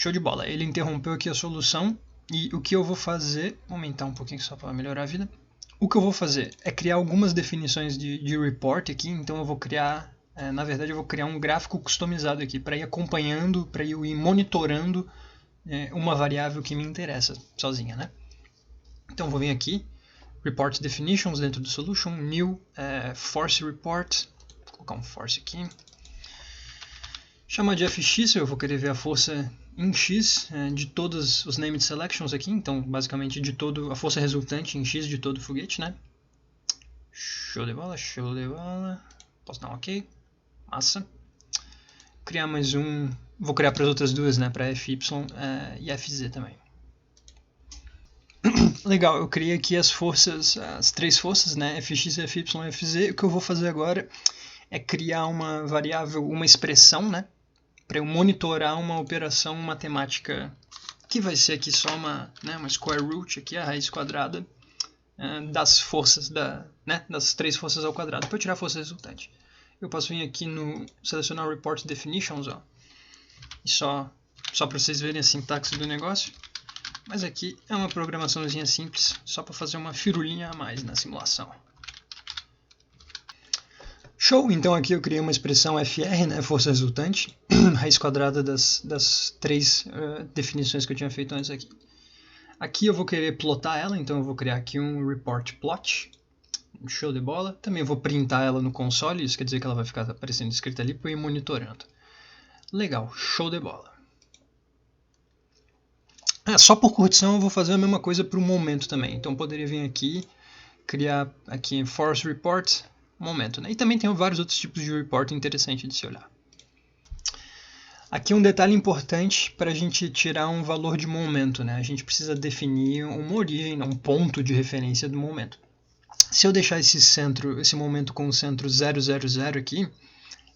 Show de bola. Ele interrompeu aqui a solução e o que eu vou fazer... Vou aumentar um pouquinho só para melhorar a vida. O que eu vou fazer é criar algumas definições de report aqui. Então eu vou criar... na verdade eu vou criar um gráfico customizado aqui para ir acompanhando, para eu ir monitorando uma variável que me interessa sozinha, né? Então eu vou vir aqui, Report Definitions dentro do Solution, New Force Report. Vou colocar um Force aqui. Chama de fx, eu vou querer ver a força em x de todos os named selections aqui, então basicamente de todo a força resultante em x de todo o foguete, né? Show de bola, show de bola. Posso dar um ok? Massa. Criar mais um, vou criar para as outras duas, né? Para fy e fz também. Legal, eu criei aqui as forças, as três forças, né? Fx, fy e fz. O que eu vou fazer agora é criar uma variável, uma expressão, né? Para eu monitorar uma operação matemática que vai ser aqui só uma square root, aqui, a raiz quadrada das forças, das três forças ao quadrado, para eu tirar a força resultante. Eu posso vir aqui no selecionar o Report Definitions, ó, e só para vocês verem a sintaxe do negócio, mas aqui é uma programaçãozinha simples, só para fazer uma firulinha a mais na simulação. Show! Então aqui eu criei uma expressão FR, né, força resultante, raiz quadrada das três definições que eu tinha feito antes aqui. Aqui eu vou querer plotar ela, então eu vou criar aqui um report plot, show de bola. Também vou printar ela no console, isso quer dizer que ela vai ficar aparecendo escrita ali para eu ir monitorando. Legal, show de bola. Só por curtição eu vou fazer a mesma coisa para o momento também, então eu poderia vir aqui, criar aqui force report, momento, né? E também tem vários outros tipos de report interessantes de se olhar. Aqui um detalhe importante para a gente tirar um valor de momento, né? A gente precisa definir uma origem, um ponto de referência do momento. Se eu deixar esse momento com o centro 000 aqui,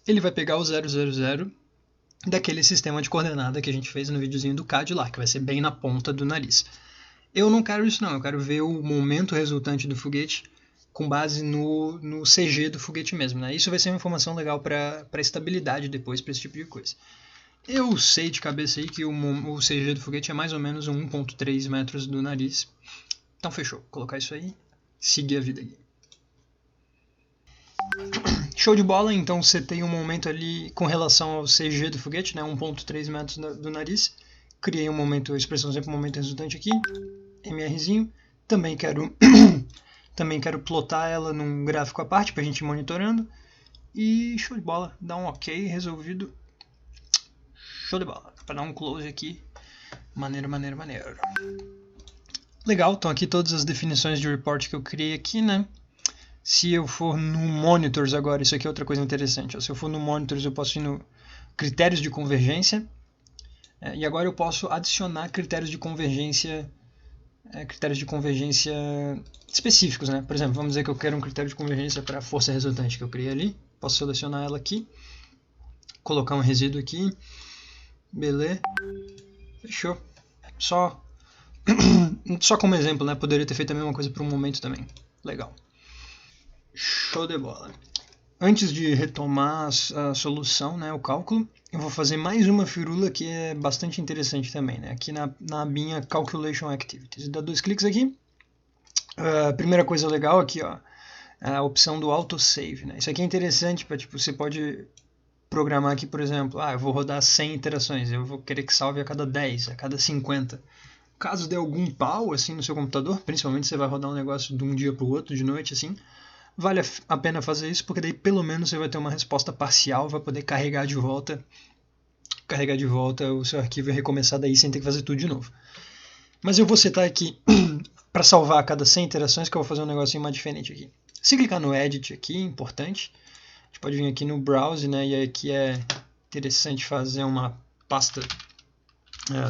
ele vai pegar o 000 daquele sistema de coordenada que a gente fez no videozinho do CAD lá, que vai ser bem na ponta do nariz. Eu não quero isso não, eu quero ver o momento resultante do foguete com base no CG do foguete mesmo, né? Isso vai ser uma informação legal para estabilidade depois, para esse tipo de coisa. Eu sei de cabeça aí que o CG do foguete é mais ou menos 1,3 metros do nariz. Então fechou, vou colocar isso aí, seguir a vida aqui. Show de bola, então setei um momento ali com relação ao CG do foguete, né? 1,3 metros do nariz. Criei um momento, expressão sempre um momento resultante aqui, MRzinho. Também quero plotar ela num gráfico à parte para a gente ir monitorando. E show de bola, dá um ok, resolvido. Show de bola, para dar um close aqui. Maneiro. Legal, então aqui todas as definições de report que eu criei aqui, né? Se eu for no Monitors agora, isso aqui é outra coisa interessante. Ó. Se eu for no Monitors, eu posso ir no Critérios de Convergência. E agora eu posso adicionar critérios de convergência específicos, né? Por exemplo, vamos dizer que eu quero um critério de convergência para a força resultante que eu criei ali. Posso selecionar ela aqui, colocar um resíduo aqui, beleza, fechou. Só como exemplo, né? Poderia ter feito a mesma coisa para um momento também. Legal. Show de bola. Antes de retomar a solução, né, o cálculo, eu vou fazer mais uma firula que é bastante interessante também, né? Aqui na abinha Calculation Activities. Dá 2 cliques aqui. A primeira coisa legal aqui, ó, a opção do autosave, né? Isso aqui é interessante para, tipo, você pode programar aqui, por exemplo, eu vou rodar 100 iterações, eu vou querer que salve a cada 10, a cada 50. Caso dê algum pau assim no seu computador, principalmente se você vai rodar um negócio de um dia para o outro, de noite assim, vale a pena fazer isso, porque daí pelo menos você vai ter uma resposta parcial, vai poder carregar de volta o seu arquivo e recomeçar daí sem ter que fazer tudo de novo. Mas eu vou setar aqui para salvar a cada 100 interações, que eu vou fazer um negocinho mais diferente aqui. Se clicar no Edit aqui, importante, a gente pode vir aqui no Browse, né, e aqui é interessante fazer uma pasta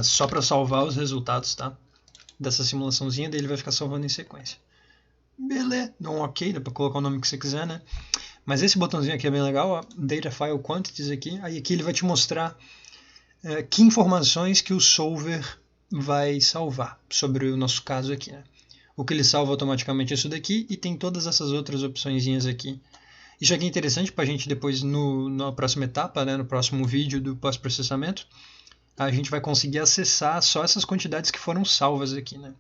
só para salvar os resultados, tá? Dessa simulaçãozinha, daí ele vai ficar salvando em sequência. Beleza, dá um ok, dá para colocar o nome que você quiser, né? Mas esse botãozinho aqui é bem legal, ó, Data File Quantities aqui. Aí aqui ele vai te mostrar que informações que o solver vai salvar sobre o nosso caso aqui, né? O que ele salva automaticamente é isso daqui e tem todas essas outras opçõezinhas aqui. Isso aqui é interessante para a gente depois na próxima etapa, né, no próximo vídeo do pós-processamento, a gente vai conseguir acessar só essas quantidades que foram salvas aqui, né?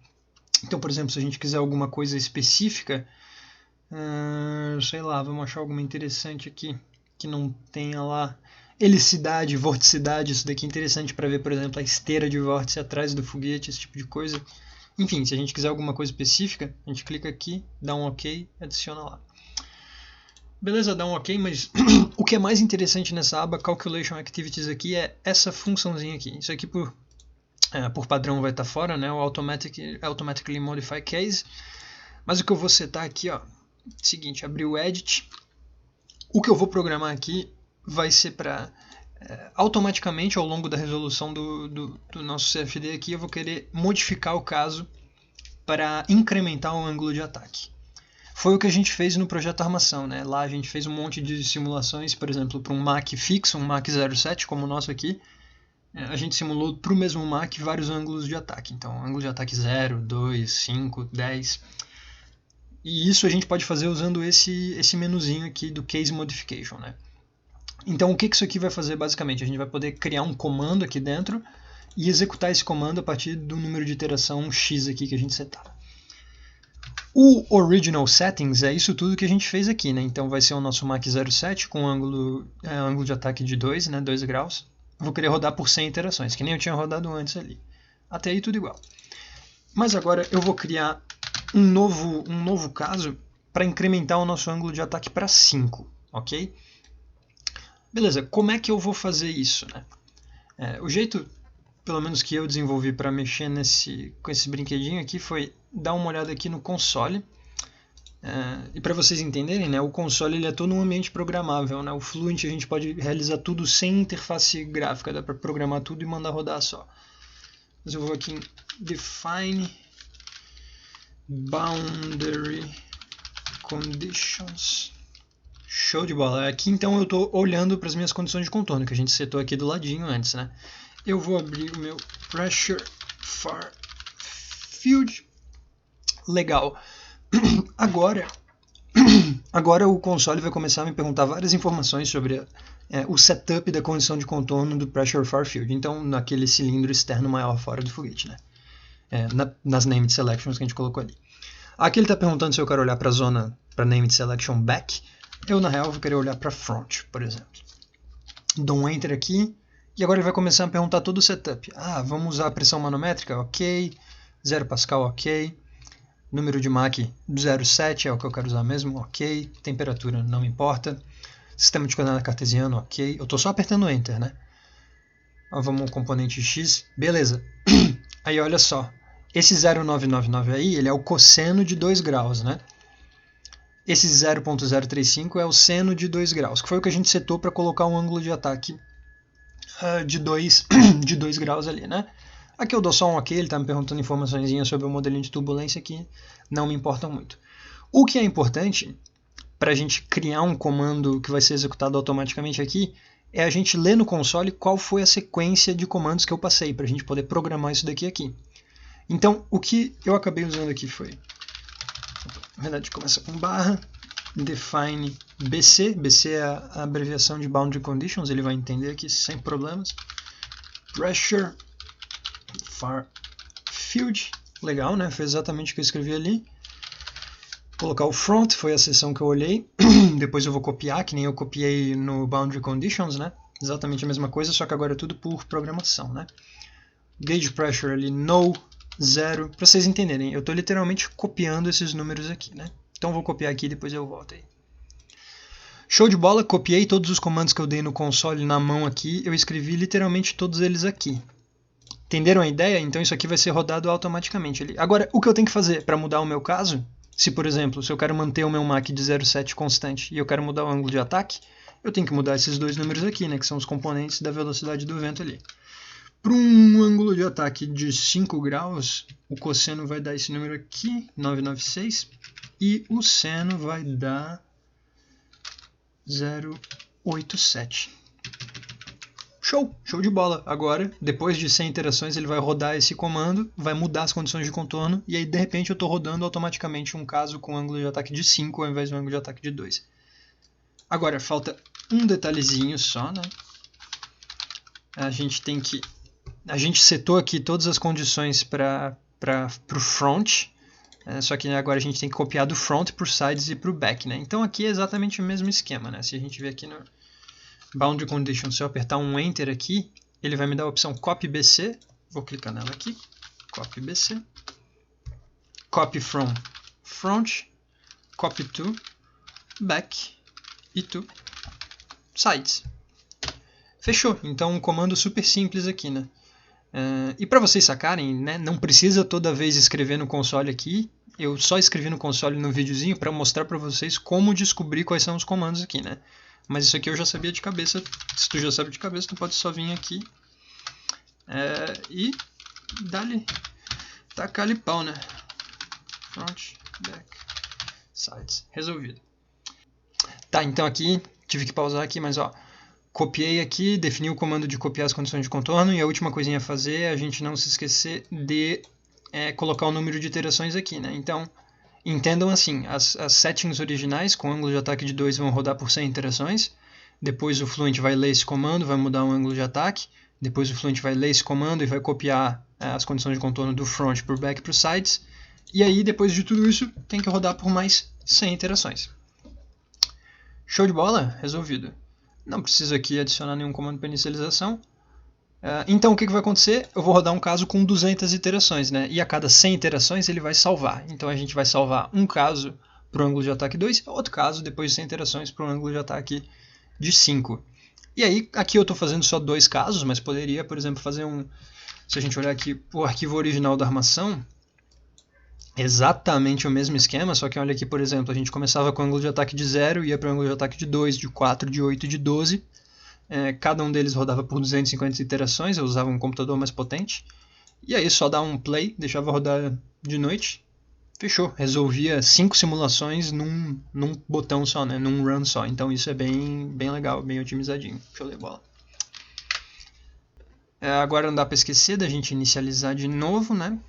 Então, por exemplo, se a gente quiser alguma coisa específica, sei lá, vamos achar alguma interessante aqui, que não tenha lá helicidade, vorticidade, isso daqui é interessante para ver, por exemplo, a esteira de vórtice atrás do foguete, esse tipo de coisa. Enfim, se a gente quiser alguma coisa específica, a gente clica aqui, dá um OK, adiciona lá. Beleza, dá um OK, mas o que é mais interessante nessa aba Calculation Activities aqui é essa funçãozinha aqui. Isso aqui por padrão vai estar fora, né? O Automatically Modify Case. Mas o que eu vou setar aqui, ó, seguinte, abrir o Edit. O que eu vou programar aqui vai ser para automaticamente ao longo da resolução do nosso CFD aqui, eu vou querer modificar o caso para incrementar o ângulo de ataque. Foi o que a gente fez no projeto Armação, né? Lá a gente fez um monte de simulações, por exemplo, para um Mach fixo, um Mach 07, como o nosso aqui. A gente simulou para o mesmo Mach vários ângulos de ataque. Então, ângulo de ataque 0, 2, 5, 10. E isso a gente pode fazer usando esse menuzinho aqui do Case Modification, né? Então, o que isso aqui vai fazer basicamente? A gente vai poder criar um comando aqui dentro e executar esse comando a partir do número de iteração X aqui que a gente setar. O Original Settings é isso tudo que a gente fez aqui, né? Então vai ser o nosso Mach 07 com ângulo de ataque de 2, né? 2 graus. Vou querer rodar por 100 iterações, que nem eu tinha rodado antes ali. Até aí tudo igual. Mas agora eu vou criar um novo caso para incrementar o nosso ângulo de ataque para 5, ok? Beleza, como é que eu vou fazer isso, né? O jeito, pelo menos que eu desenvolvi para mexer com esse brinquedinho aqui, foi dar uma olhada aqui no console. E para vocês entenderem, né, o console ele é todo um ambiente programável, né? O Fluent a gente pode realizar tudo sem interface gráfica, dá para programar tudo e mandar rodar só. Mas eu vou aqui em Define Boundary Conditions. Show de bola. Aqui então eu estou olhando para as minhas condições de contorno, que a gente setou aqui do ladinho antes, né? Eu vou abrir o meu Pressure Far Field. Legal. Agora o console vai começar a me perguntar várias informações sobre o setup da condição de contorno do Pressure Far Field. Então, naquele cilindro externo maior fora do foguete, né? Nas Named Selections que a gente colocou ali. Aqui ele está perguntando se eu quero olhar para a zona, para Named Selection Back. Eu, na real, vou querer olhar para Front, por exemplo. Dou um Enter aqui. E agora ele vai começar a perguntar todo o setup. Vamos usar a pressão manométrica? Ok. 0 Pascal, ok. Número de Mach 0,7 é o que eu quero usar mesmo, ok. Temperatura, não me importa. Sistema de coordenada cartesiano, ok. Eu estou só apertando Enter, né? Vamos ao componente X. Beleza. Aí olha só. Esse 0,999 aí, ele é o cosseno de 2 graus, né? Esse 0,035 é o seno de 2 graus, que foi o que a gente setou para colocar um ângulo de ataque de 2 graus ali, né? Aqui eu dou só um OK, ele está me perguntando informações sobre o modelinho de turbulência que não me importam muito. O que é importante para a gente criar um comando que vai ser executado automaticamente aqui é a gente ler no console qual foi a sequência de comandos que eu passei, para a gente poder programar isso daqui aqui. Então, o que eu acabei usando aqui foi, na verdade começa com barra, define BC, BC é a abreviação de Boundary Conditions, ele vai entender aqui sem problemas. Pressure Far Field, legal, né? Foi exatamente o que eu escrevi ali. Colocar o Front, foi a seção que eu olhei. Depois eu vou copiar, que nem eu copiei no Boundary Conditions, né? Exatamente a mesma coisa, só que agora é tudo por programação, né? Gauge Pressure ali, no, 0. Para vocês entenderem, eu estou literalmente copiando esses números aqui, né? Então vou copiar aqui e depois eu volto aí. Show de bola, copiei todos os comandos que eu dei no console na mão aqui, eu escrevi literalmente todos eles aqui. Entenderam a ideia? Então isso aqui vai ser rodado automaticamente ali. Agora, o que eu tenho que fazer para mudar o meu caso? Se, por exemplo, se eu quero manter o meu Mach de 0,7 constante e eu quero mudar o ângulo de ataque, eu tenho que mudar esses dois números aqui, né, que são os componentes da velocidade do vento ali. Para um ângulo de ataque de 5 graus, o cosseno vai dar esse número aqui, 996, e o seno vai dar 0,87. Show de bola. Agora, depois de 100 iterações, ele vai rodar esse comando, vai mudar as condições de contorno, e aí de repente eu estou rodando automaticamente um caso com ângulo de ataque de 5 ao invés de um ângulo de ataque de 2. Agora, falta um detalhezinho só, né? A gente tem que a gente setou aqui todas as condições para o front, só que agora a gente tem que copiar do front para os sides e para o back, né? Então aqui é exatamente o mesmo esquema, né? Se a gente ver aqui no Boundary Condition, se eu apertar um Enter aqui, ele vai me dar a opção Copy BC, vou clicar nela aqui, Copy BC, Copy from front, Copy to back e to sides. Fechou, então um comando super simples aqui, né? E para vocês sacarem, né, não precisa toda vez escrever no console aqui, eu só escrevi no console no videozinho para mostrar para vocês como descobrir quais são os comandos aqui, né? Mas isso aqui eu já sabia de cabeça, se tu já sabe de cabeça, tu pode só vir aqui e dá-lhe, tacar-lhe pau, né? Front, back, sides, resolvido. Tá, então aqui, tive que pausar aqui, mas ó, copiei aqui, defini o comando de copiar as condições de contorno, e a última coisinha a fazer é a gente não se esquecer de colocar o número de iterações aqui, né? Então, entendam assim, as settings originais com ângulo de ataque de 2 vão rodar por 100 iterações, depois o Fluent vai ler esse comando, vai mudar o ângulo de ataque, depois o Fluent vai ler esse comando e vai copiar as condições de contorno do front para o back para os sides, e aí depois de tudo isso tem que rodar por mais 100 iterações. Show de bola? Resolvido. Não preciso aqui adicionar nenhum comando para inicialização. Então o que vai acontecer? Eu vou rodar um caso com 200 iterações, né? E a cada 100 iterações ele vai salvar. Então a gente vai salvar um caso para o ângulo de ataque 2, outro caso depois de 100 iterações para o ângulo de ataque de 5. E aí aqui eu estou fazendo só 2 casos, mas poderia, por exemplo, fazer um... Se a gente olhar aqui o arquivo original da armação, exatamente o mesmo esquema, só que olha aqui, por exemplo, a gente começava com o ângulo de ataque de 0, ia para o ângulo de ataque de 2, de 4, de 8 e de 12. Cada um deles rodava por 250 iterações, eu usava um computador mais potente. E aí só dar um play, deixava rodar de noite, fechou. Resolvia 5 simulações num botão só, né? Num run só. Então isso é bem legal, bem otimizadinho. Show de bola. Agora não dá para esquecer da gente inicializar de novo, né?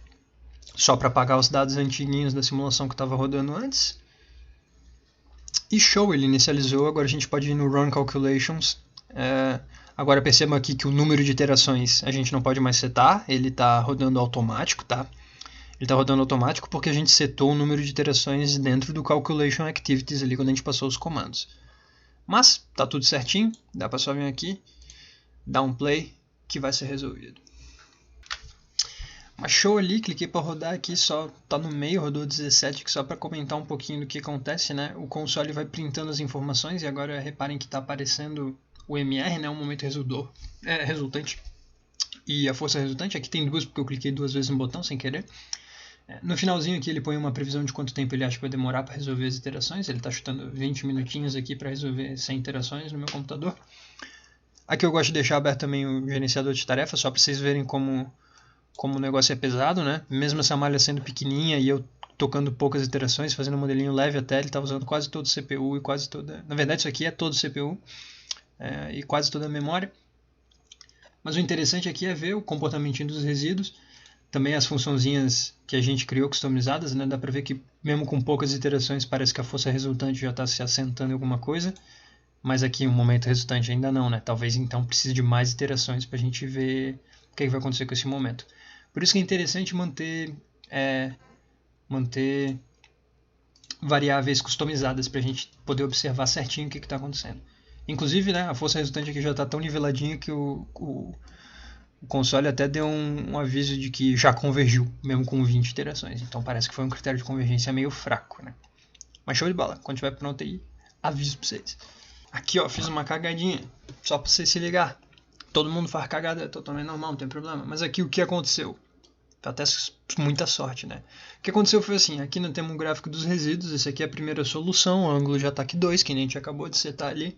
Só para apagar os dados antiguinhos da simulação que estava rodando antes. E show, ele inicializou, agora a gente pode ir no Run Calculations. Agora percebam aqui que o número de iterações a gente não pode mais setar, ele está rodando automático, tá? Ele está rodando automático porque a gente setou o número de iterações dentro do Calculation Activities ali quando a gente passou os comandos. Mas tá tudo certinho, dá para só vir aqui, dar um play que vai ser resolvido. Mas show ali, cliquei para rodar aqui, só tá no meio, rodou 17, só para comentar um pouquinho do que acontece, né? O console vai printando as informações e agora reparem que está aparecendo o MR, né? O momento resultante e a força resultante. Aqui tem duas porque eu cliquei 2 vezes no botão sem querer. No finalzinho aqui ele põe uma previsão de quanto tempo ele acha que vai demorar para resolver as iterações. Ele está chutando 20 minutinhos aqui para resolver 100 iterações no meu computador. Aqui eu gosto de deixar aberto também o gerenciador de tarefas, só para vocês verem como o negócio é pesado, né? Mesmo essa malha sendo pequenininha e eu tocando poucas iterações, fazendo um modelinho leve até, ele está usando quase todo o CPU e quase toda... Na verdade isso aqui é todo o CPU e quase toda a memória. Mas o interessante aqui é ver o comportamento dos resíduos, também as funçãozinhas que a gente criou customizadas, né? Dá para ver que mesmo com poucas iterações parece que a força resultante já está se assentando em alguma coisa, mas aqui o momento resultante ainda não, né? Talvez então precise de mais iterações para a gente ver o que vai acontecer com esse momento. Por isso que é interessante manter variáveis customizadas para a gente poder observar certinho o que está acontecendo. Inclusive, né, a força resultante aqui já está tão niveladinha que o console até deu um aviso de que já convergiu, mesmo com 20 iterações. Então parece que foi um critério de convergência meio fraco, né? Mas show de bola, quando estiver pronto aí, aviso para vocês. Aqui ó, fiz uma cagadinha, só para vocês se ligar. Todo mundo faz cagada, é totalmente normal, não tem problema. Mas aqui o que aconteceu? Até muita sorte, né? O que aconteceu foi assim, aqui nós temos um gráfico dos resíduos, esse aqui é a primeira solução, ângulo de ataque 2, que nem a gente acabou de setar ali.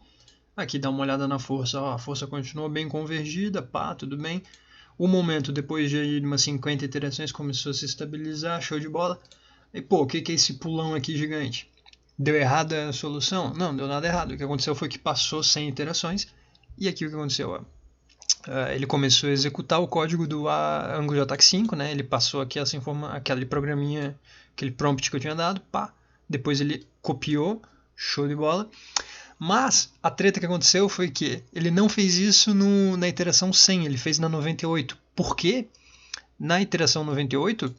Aqui dá uma olhada na força, ó, a força continua bem convergida, pá, tudo bem. O momento, depois de umas 50 iterações, começou a se estabilizar, show de bola. E pô, o que é esse pulão aqui gigante? Deu errada a solução? Não, deu nada errado. O que aconteceu foi que passou 100 iterações, e aqui o que aconteceu, ó. Ele começou a executar o código do ângulo de ataque 5, né? Ele passou aqui aquele programinha, aquele prompt que eu tinha dado, pá. Depois ele copiou, show de bola. Mas a treta que aconteceu foi que ele não fez isso na iteração 100, ele fez na 98. porque na iteração 98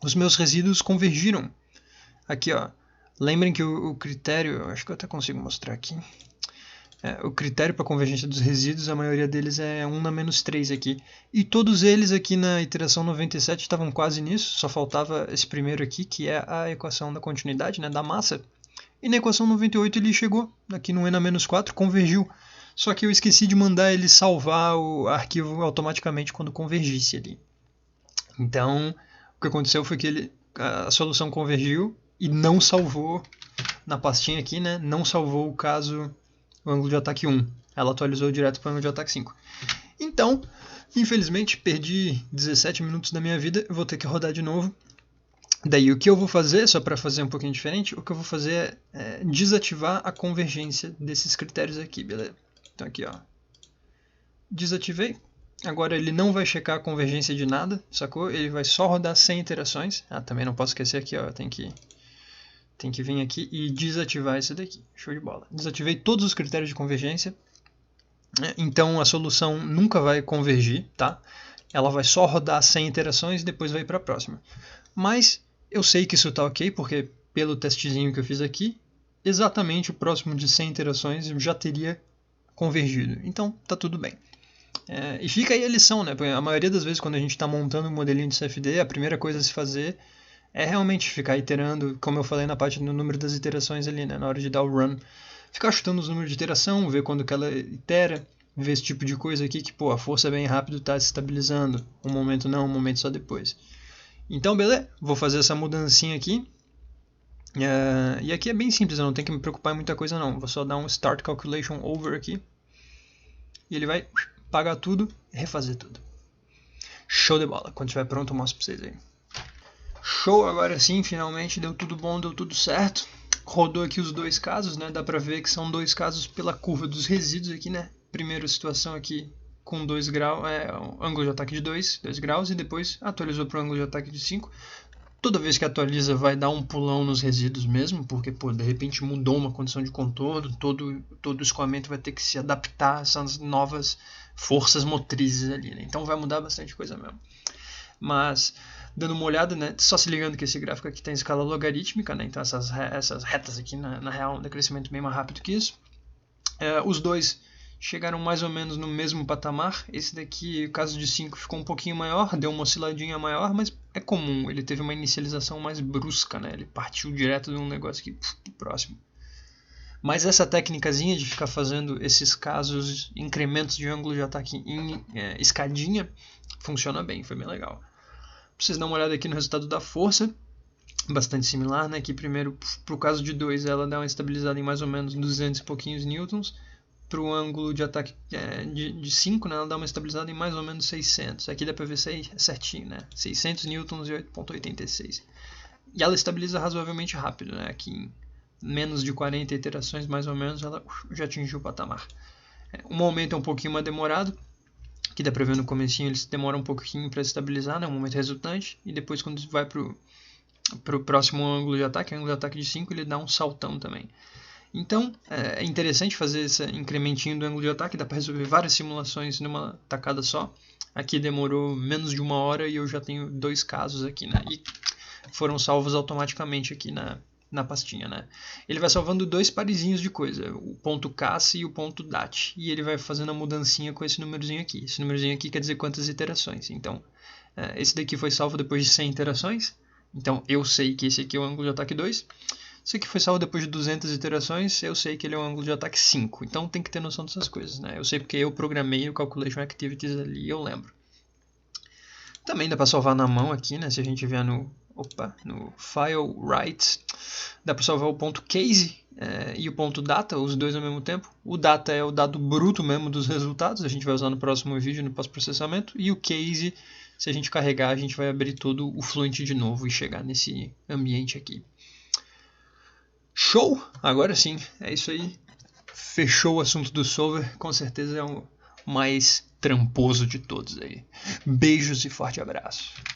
os meus resíduos convergiram. Aqui, ó, lembrem que o critério, acho que eu até consigo mostrar aqui, o critério para convergência dos resíduos, a maioria deles é 1 na menos 3 aqui. E todos eles aqui na iteração 97 estavam quase nisso, só faltava esse primeiro aqui, que é a equação da continuidade, né, da massa. E na equação 98 ele chegou, aqui no n na menos 4, convergiu. Só que eu esqueci de mandar ele salvar o arquivo automaticamente quando convergisse ali. Então, o que aconteceu foi que a solução convergiu e não salvou na pastinha aqui, né, não salvou o caso... o ângulo de ataque 1. Ela atualizou direto para o ângulo de ataque 5. Então, infelizmente, perdi 17 minutos da minha vida. Eu vou ter que rodar de novo. Daí, o que eu vou fazer, só para fazer um pouquinho diferente, o que eu vou fazer é desativar a convergência desses critérios aqui, beleza? Então, aqui, ó. Desativei. Agora, ele não vai checar a convergência de nada, sacou? Ele vai só rodar sem iterações. Ah, também não posso esquecer aqui, ó. Tem que vir aqui e desativar esse daqui. Show de bola. Desativei todos os critérios de convergência. Então a solução nunca vai convergir, tá? Ela vai só rodar sem interações e depois vai para a próxima. Mas eu sei que isso está ok, porque pelo testezinho que eu fiz aqui, exatamente o próximo de 100 interações já teria convergido. Então tá tudo bem. E fica aí a lição, né? Porque a maioria das vezes quando a gente está montando um modelinho de CFD, a primeira coisa a se fazer é realmente ficar iterando, como eu falei na parte do número das iterações ali, né, na hora de dar o run. Ficar chutando os números de iteração, ver quando que ela itera, ver esse tipo de coisa aqui que, pô, a força é bem rápido, tá se estabilizando. Um momento não, um momento só depois. Então, beleza, vou fazer essa mudancinha aqui. E aqui é bem simples, eu não tenho que me preocupar em muita coisa não. Vou só dar um Start Calculation Over aqui. E ele vai pagar tudo e refazer tudo. Show de bola. Quando estiver pronto eu mostro pra vocês aí. Show, agora sim, finalmente deu tudo bom, deu tudo certo. Rodou aqui os dois casos, né? Dá pra ver que são dois casos pela curva dos resíduos aqui, né? Primeira situação aqui com 2 graus, ângulo de ataque de 2 graus, e depois atualizou para o ângulo de ataque de 5. Toda vez que atualiza vai dar um pulão nos resíduos mesmo, porque pô, de repente mudou uma condição de contorno, todo o escoamento vai ter que se adaptar a essas novas forças motrizes ali, né? Então vai mudar bastante coisa mesmo. Mas, dando uma olhada, né, só se ligando que esse gráfico aqui tem escala logarítmica, né, então essas retas aqui na real um decrescimento bem mais rápido que isso. Os dois chegaram mais ou menos no mesmo patamar. Esse daqui, o caso de 5, ficou um pouquinho maior, deu uma osciladinha maior, mas é comum, ele teve uma inicialização mais brusca, né, ele partiu direto de um negócio aqui próximo. Mas essa técnicazinha de ficar fazendo esses casos, incrementos de ângulo de ataque em escadinha, funciona bem, foi bem legal. Pra vocês darem uma olhada aqui no resultado da força, bastante similar, né? Aqui primeiro, pro caso de 2, ela dá uma estabilizada em mais ou menos 200 e pouquinhos newtons. Pro ângulo de ataque de 5, né? Ela dá uma estabilizada em mais ou menos 600. Aqui dá pra ver certinho, né? 600 newtons e 8,86. E ela estabiliza razoavelmente rápido, né? Aqui em menos de 40 iterações, mais ou menos, ela já atingiu o patamar. O momento é um pouquinho mais demorado. Aqui dá pra ver no comecinho, ele demora um pouquinho para estabilizar, né, o momento resultante, e depois quando vai pro próximo ângulo de ataque, ângulo de ataque de 5, ele dá um saltão também. Então, é interessante fazer esse incrementinho do ângulo de ataque, dá para resolver várias simulações numa tacada só. Aqui demorou menos de 1 hora e eu já tenho 2 casos aqui, né, e foram salvos automaticamente aqui na pastinha, né? Ele vai salvando 2 parezinhos de coisa, o ponto CAS e o ponto DAT, e ele vai fazendo a mudancinha com esse númerozinho aqui. Esse númerozinho aqui quer dizer quantas iterações. Então, esse daqui foi salvo depois de 100 iterações, então eu sei que esse aqui é o ângulo de ataque 2. Esse aqui foi salvo depois de 200 iterações, eu sei que ele é o ângulo de ataque 5. Então tem que ter noção dessas coisas, né? Eu sei porque eu programei o Calculation Activities ali e eu lembro. Também dá para salvar na mão aqui, né? Se a gente vier no File Write, dá para salvar o ponto Case e o ponto Data, os dois ao mesmo tempo. O Data é o dado bruto mesmo dos resultados, a gente vai usar no próximo vídeo, no pós-processamento. E o Case, se a gente carregar, a gente vai abrir todo o Fluent de novo e chegar nesse ambiente aqui. Show! Agora sim, é isso aí. Fechou o assunto do solver, com certeza é o mais tramposo de todos aí. Beijos e forte abraço.